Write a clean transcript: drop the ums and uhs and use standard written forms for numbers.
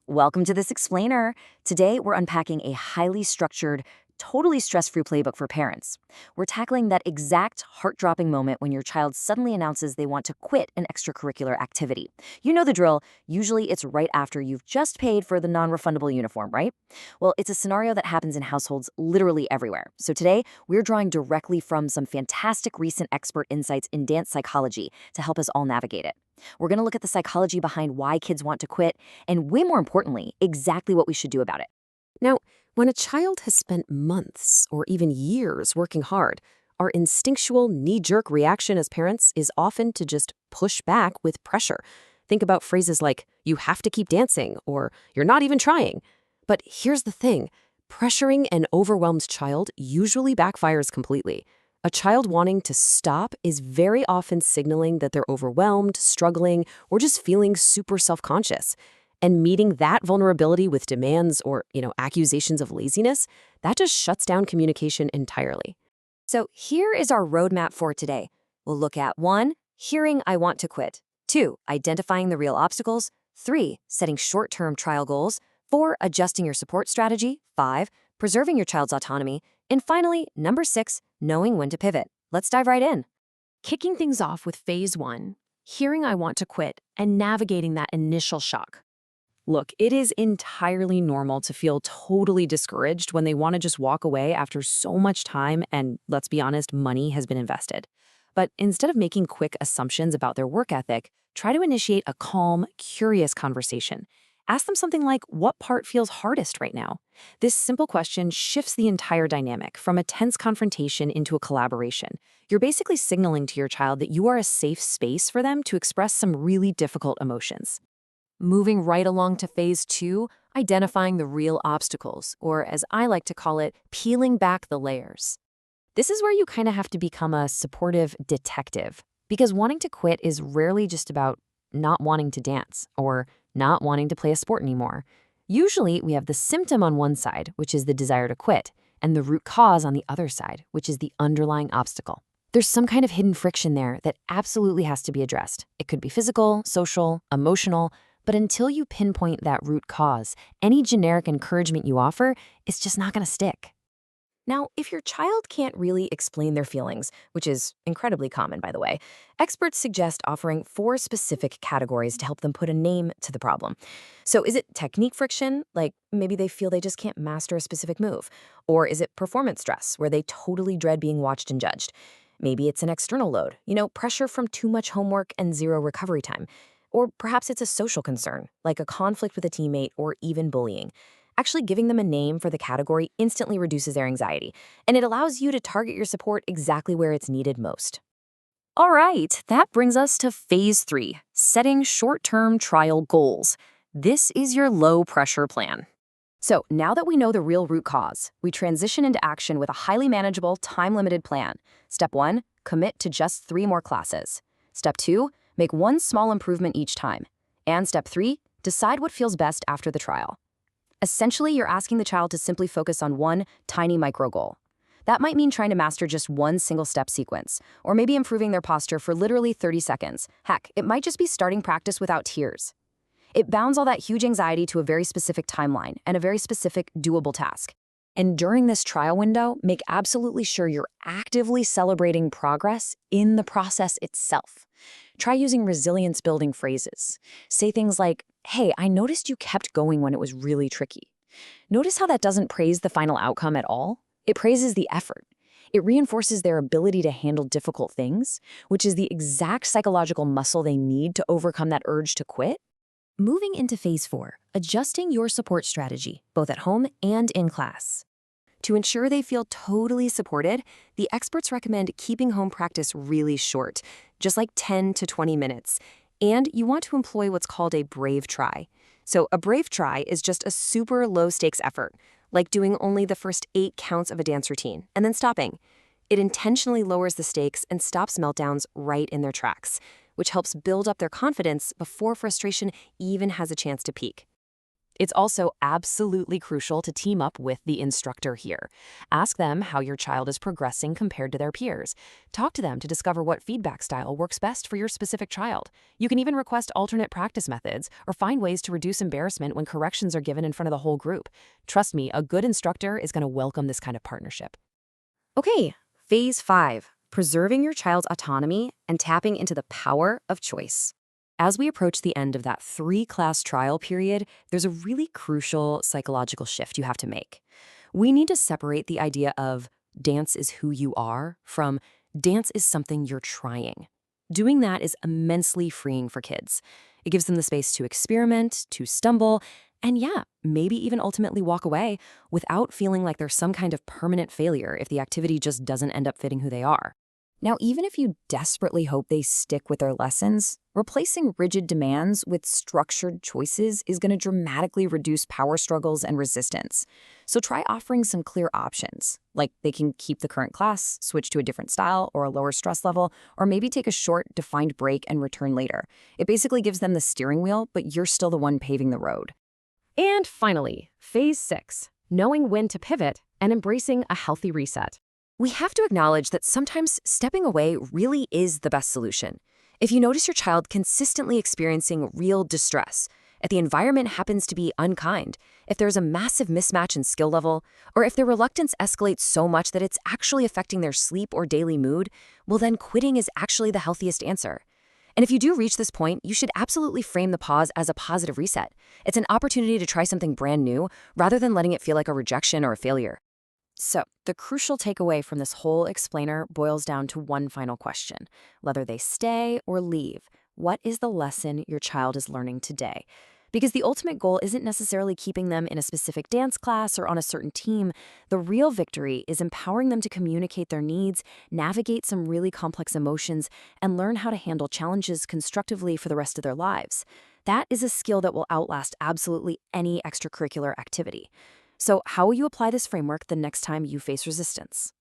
Welcome to this explainer. Today, we're unpacking a highly structured, totally stress-free playbook for parents. We're tackling that exact heart-dropping moment when your child suddenly announces they want to quit an extracurricular activity. You know the drill. Usually, it's right after you've just paid for the non-refundable uniform, right? Well, it's a scenario that happens in households literally everywhere. So today, we're drawing directly from some fantastic recent expert insights in dance psychology to help us all navigate it. We're going to look at the psychology behind why kids want to quit, and way more importantly, exactly what we should do about it. Now, when a child has spent months or even years working hard, our instinctual knee-jerk reaction as parents is often to just push back with pressure. Think about phrases like, you have to keep dancing, or you're not even trying. But here's the thing, pressuring an overwhelmed child usually backfires completely. A child wanting to stop is very often signaling that they're overwhelmed, struggling, or just feeling super self-conscious. And meeting that vulnerability with demands or, accusations of laziness, that just shuts down communication entirely. So here is our roadmap for today. We'll look at 1. Hearing I want to quit. 2. Identifying the real obstacles. 3. Setting short-term trial goals. 4. Adjusting your support strategy. 5. Preserving your child's autonomy. And finally, number 6, knowing when to pivot. Let's dive right in. Kicking things off with phase 1, hearing I want to quit and navigating that initial shock. Look, it is entirely normal to feel totally discouraged when they want to just walk away after so much time and, let's be honest, money has been invested. But instead of making quick assumptions about their work ethic, try to initiate a calm, curious conversation. Ask them something like, what part feels hardest right now? This simple question shifts the entire dynamic from a tense confrontation into a collaboration. You're basically signaling to your child that you are a safe space for them to express some really difficult emotions. Moving right along to phase 2, identifying the real obstacles, or as I like to call it, peeling back the layers. This is where you kind of have to become a supportive detective, because wanting to quit is rarely just about not wanting to dance or not wanting to play a sport anymore. Usually, we have the symptom on one side, which is the desire to quit, and the root cause on the other side, which is the underlying obstacle. There's some kind of hidden friction there that absolutely has to be addressed. It could be physical, social, emotional, but until you pinpoint that root cause, any generic encouragement you offer is just not going to stick. Now, if your child can't really explain their feelings, which is incredibly common, by the way, experts suggest offering 4 specific categories to help them put a name to the problem. So is it technique friction, like maybe they feel they just can't master a specific move? Or is it performance stress, where they totally dread being watched and judged? Maybe it's an external load, pressure from too much homework and zero recovery time. Or perhaps it's a social concern, like a conflict with a teammate or even bullying. Actually giving them a name for the category instantly reduces their anxiety, and it allows you to target your support exactly where it's needed most. All right, that brings us to phase 3, setting short-term trial goals. This is your low-pressure plan. So now that we know the real root cause, we transition into action with a highly manageable, time-limited plan. Step 1, commit to just 3 more classes. Step 2, make 1 small improvement each time. And step 3, decide what feels best after the trial. Essentially, you're asking the child to simply focus on 1 tiny micro goal. That might mean trying to master just 1 single step sequence, or maybe improving their posture for literally 30 seconds. Heck, it might just be starting practice without tears. It bounds all that huge anxiety to a very specific timeline and a very specific, doable task. And during this trial window, make absolutely sure you're actively celebrating progress in the process itself. Try using resilience-building phrases. Say things like, hey, I noticed you kept going when it was really tricky. Notice how that doesn't praise the final outcome at all? It praises the effort. It reinforces their ability to handle difficult things, which is the exact psychological muscle they need to overcome that urge to quit. Moving into phase 4, adjusting your support strategy, both at home and in class. To ensure they feel totally supported, the experts recommend keeping home practice really short, just like 10 to 20 minutes. And you want to employ what's called a brave try. So a brave try is just a super low-stakes effort, like doing only the first 8 counts of a dance routine and then stopping. It intentionally lowers the stakes and stops meltdowns right in their tracks, which helps build up their confidence before frustration even has a chance to peak. It's also absolutely crucial to team up with the instructor here. Ask them how your child is progressing compared to their peers. Talk to them to discover what feedback style works best for your specific child. You can even request alternate practice methods or find ways to reduce embarrassment when corrections are given in front of the whole group. Trust me, a good instructor is going to welcome this kind of partnership. Okay, phase 5, preserving your child's autonomy and tapping into the power of choice. As we approach the end of that 3-class trial period, there's a really crucial psychological shift you have to make. We need to separate the idea of dance is who you are from dance is something you're trying. Doing that is immensely freeing for kids. It gives them the space to experiment, to stumble, and yeah, maybe even ultimately walk away without feeling like there's some kind of permanent failure if the activity just doesn't end up fitting who they are. Now, even if you desperately hope they stick with their lessons, replacing rigid demands with structured choices is going to dramatically reduce power struggles and resistance. So try offering some clear options, like they can keep the current class, switch to a different style or a lower stress level, or maybe take a short, defined break and return later. It basically gives them the steering wheel, but you're still the one paving the road. And finally, phase 6, knowing when to pivot and embracing a healthy reset. We have to acknowledge that sometimes stepping away really is the best solution. If you notice your child consistently experiencing real distress, if the environment happens to be unkind, if there's a massive mismatch in skill level, or if their reluctance escalates so much that it's actually affecting their sleep or daily mood, well then quitting is actually the healthiest answer. And if you do reach this point, you should absolutely frame the pause as a positive reset. It's an opportunity to try something brand new rather than letting it feel like a rejection or a failure. So, the crucial takeaway from this whole explainer boils down to one final question. Whether they stay or leave, what is the lesson your child is learning today? Because the ultimate goal isn't necessarily keeping them in a specific dance class or on a certain team. The real victory is empowering them to communicate their needs, navigate some really complex emotions, and learn how to handle challenges constructively for the rest of their lives. That is a skill that will outlast absolutely any extracurricular activity. So how will you apply this framework the next time you face resistance?